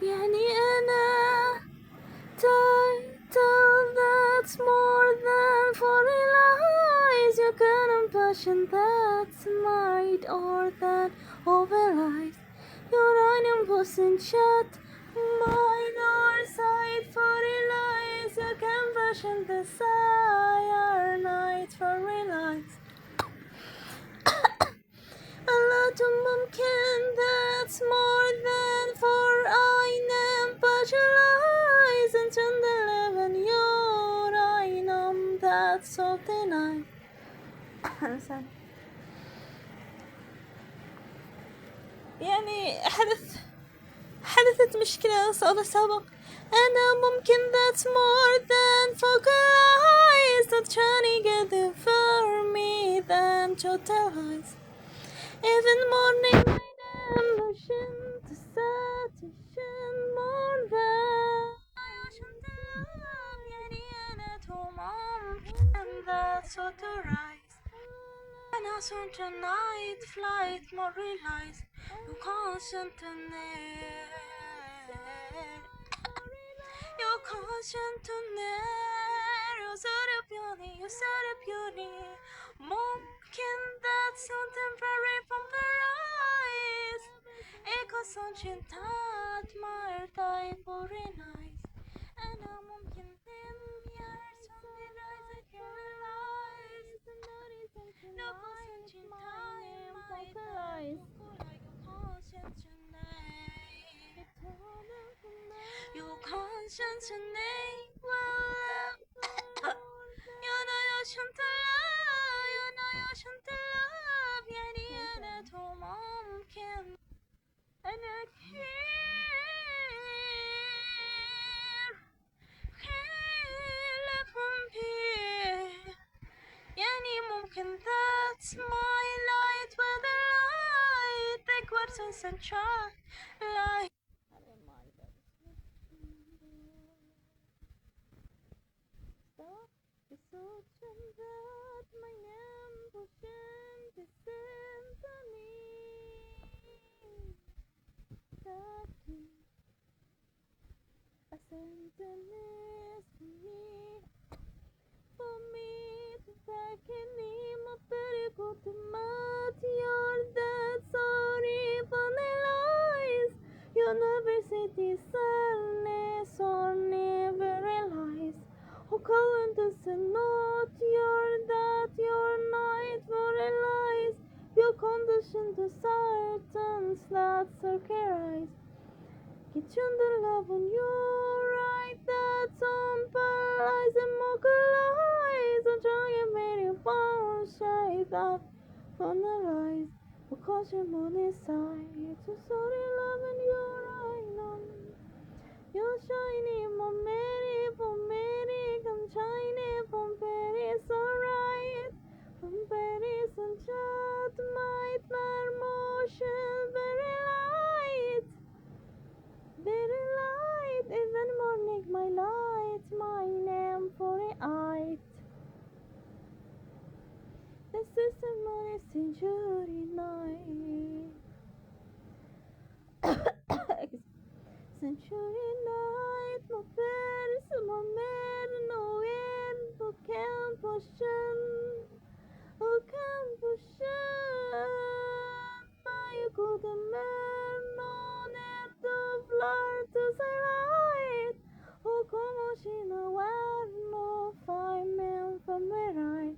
يعني أنا title that's more than for realize you can passion that's might or that overlies your own chat mine or sight for realize you can passion desire night for realize a lot of mumkin that's more than for I am visualize and turn the eleven your I am that's صوتي night. يعني حدثت مشكلة سابق أنا ممكن that's more than focalize that shining together for me than totalize even morning my emotion to satisfaction more than يعني أنا ممكن that's authorized and I soon tonight flight more realize you concentrate you said it beauty ممكن that's so temporary from the rise echo sunshine that my type for nice أنا ممكن them years from the rise I can realize no sunshine time my type you concentrate well يا نايا شنطلاب يعني أنا ممكن أنا خير لكم بيه يعني ممكن that's my light with the light backwards and sunshine light the solution that my name pushing the symphony that a sentence for me to back any my very good mat your that sorry vanillize university sadness or never realize who calling this not your that your night for realize your condition to certain that's okay kitchen the love on your right that's on paralyze and mobilize and try and make you fall shy that on the rise because your money side so sorry love in your eye you're shiny for Mary come shiny from Paris alright from Paris and chat might wear motion very light even morning my light my name for it this is a morning century night century night my fears my man no end who can push my good man on it of light to say light who come she no one no five men from where right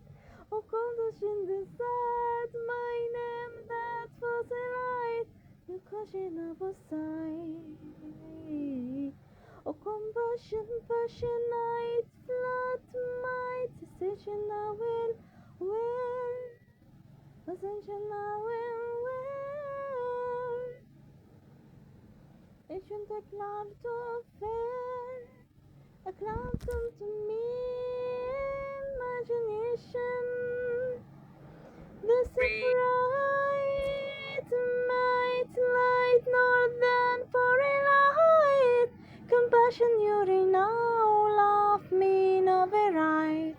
who comes in the side my name that was a right you she never side oh compassion passion night flat might decision I will wear ascension I will wear it shouldn't take love to fair a cloud come to me imagination this is bright might light northern for a light compassion you're now love me no be right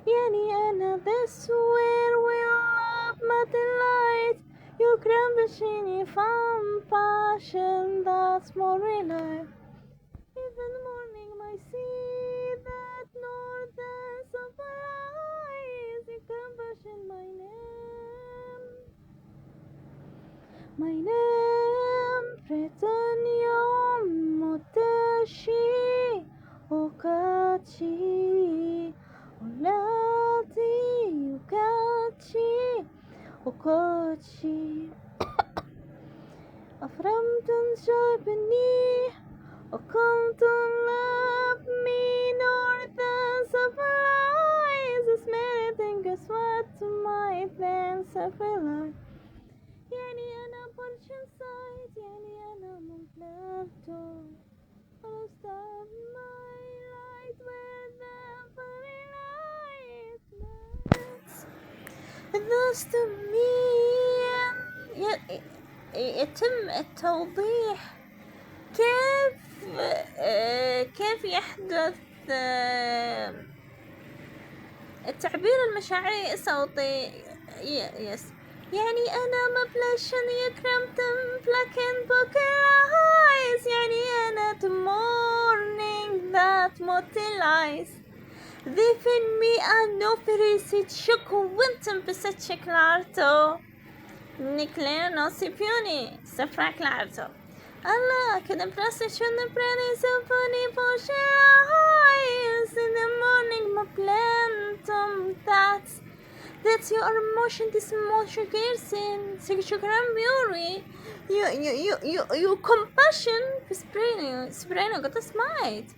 يعني أنا this where we love my delight you cry bikini from passion that's more real life. Even morning my see that northern sunrise, you can passion my name written your moteshi okachi olati ukachi okachi aframtun shabni okamtun love me northern sunrise, this many things what my plans of life. يعني أنا برشم سايد يعني أنا مملكته I'll stop my light where the fairy light lights. Thus to me يتم التوضيح كيف يحدث التعبير المشاعري الصوتي. يس يعني أنا مبلشن يكرمتم لكن بوكرايز، يعني أنا the morning that motivies ذيفن مي أنو فريسيت شكو وانتم بست شكلارتو نكلين نصيبيوني سفراكلارتو الله كده براسي شون براني سيمفوني بوشرايز in the morning مبلنتم that's your emotion, this emotion person, sexual beauty, you compassion, Soprano got a smite.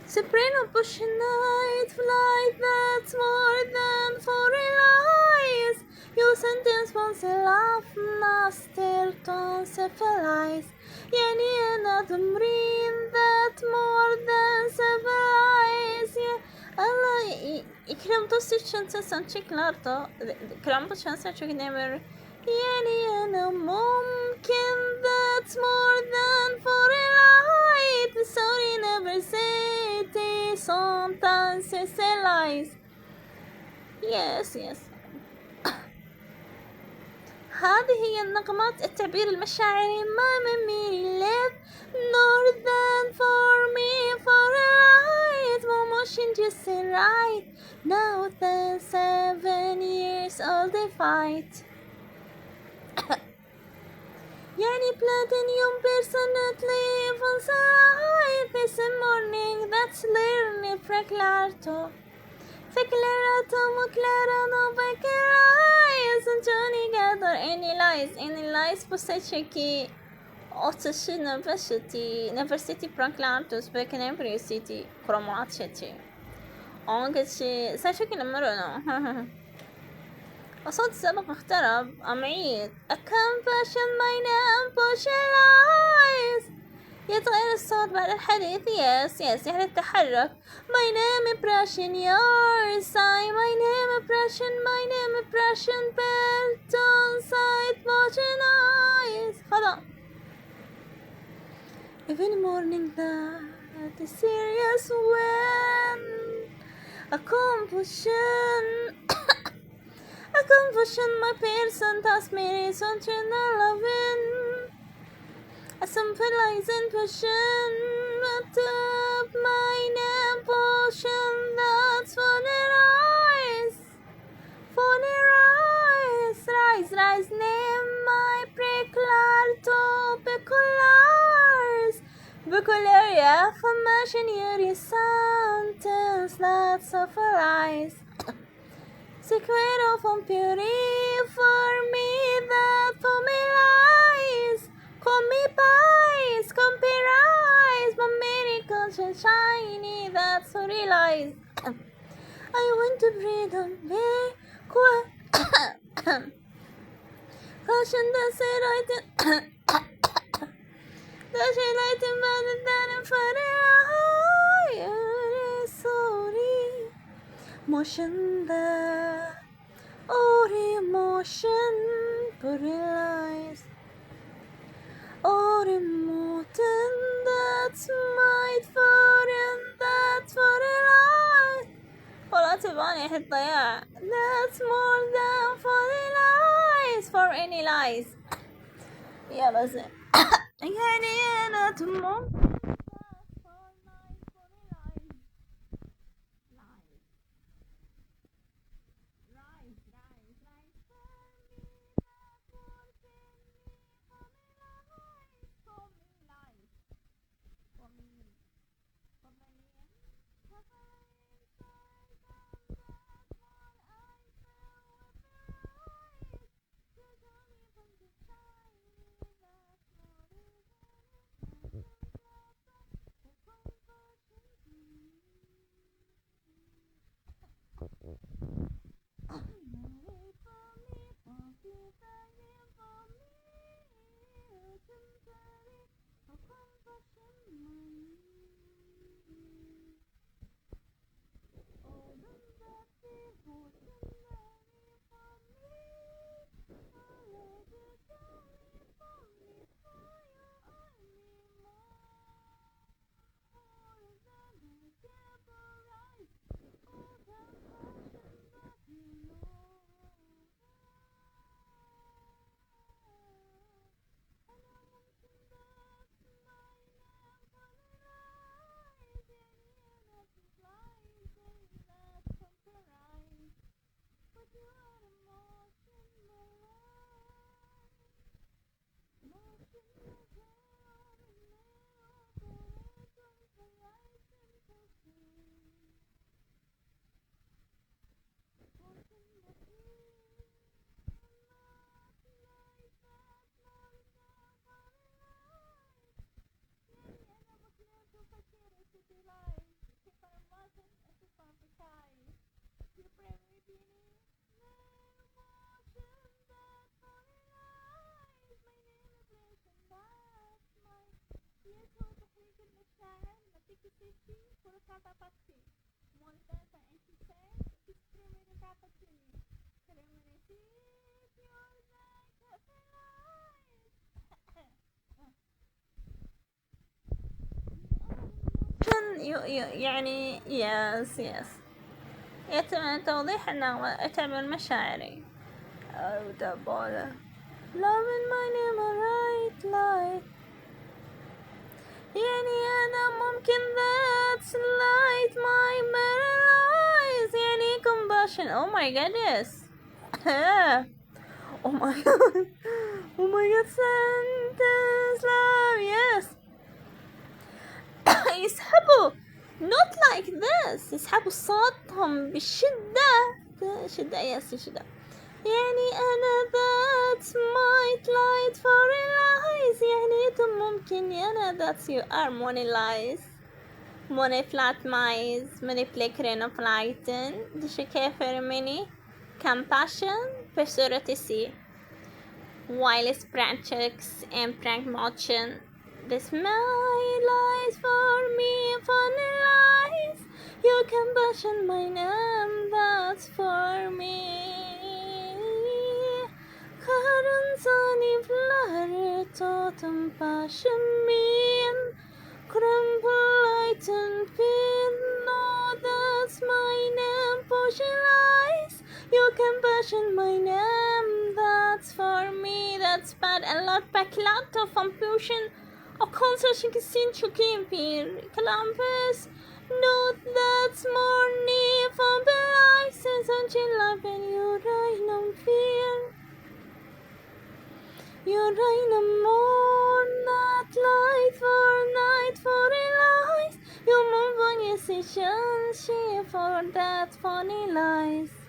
Soprano push night flight that's more than foreign lies. You sentence once a laugh, master don't syphilize. Yani another marine that more than civilize. Allah ikram dosyć często cieklarto kram po często ciekniemy yani أنا ممكن that's more than for a light the story never city sometimes it's a lies. yes هذه هي النغمات التعبير المشاعري ما من me live more than for me for a light motion just right now then 7 years old they fight. يعني platinum personally on side this morning that's learning Freclarto Moclarano Beckerais and Johnny gather any lies possession otoshi University Proclartos Beckenbury City Cromatcheti Ongachi ساشوكي نمرنا الصوت السابق اخترب أمعيد A confession my name Poshelize يتغير الصوت بعد الحديث yes يعني التحرك My name impression your side My name impression Belton side Poshelize خلاص Every morning that is serious when a confusion my person does me reason to loving a sympathizing passion but up my name potion that's for the rise name my preclar to Becularia formation your sentence that's suffice Secreto from purity for me that for me lies compare but miracle shiny that's so realized I want to breathe on me caution the say right Does she like to run it down and find it out? Sorry. Motion that or emotion put realize or emotion that's might for and that's for a life. والله تبغاني أحط ضياع. That's more than for the lies for any lies. يا بس يعني أنا تمام. يعني يس يتم توضيح أنه تعبير مشاعري أو دبولة love in my name a right light يعني أنا ممكن that's light my eyes يعني compassion oh my goodness oh my god sentence love yes يسحبوا not like this يسحبوا صوتهم بشدة شدة يعني أنا that's my light for lies يعني أنتم ممكن أنا that's you are money lies money flat mice manipulating of lighten دش كيف مني compassion pursuit see while branches and prank motion this my lies for me funny lies you can passion my name that's for me Karın zanifler totem passion mean crumble and feel no that's my name potion lies you can passion my name that's for me that's bad a lot back lot of confusion och concentration sin chokin pir clampus no that's morning from the license until life and you right no fear you right no more not light for night for a lies you move on your session she for that funny lies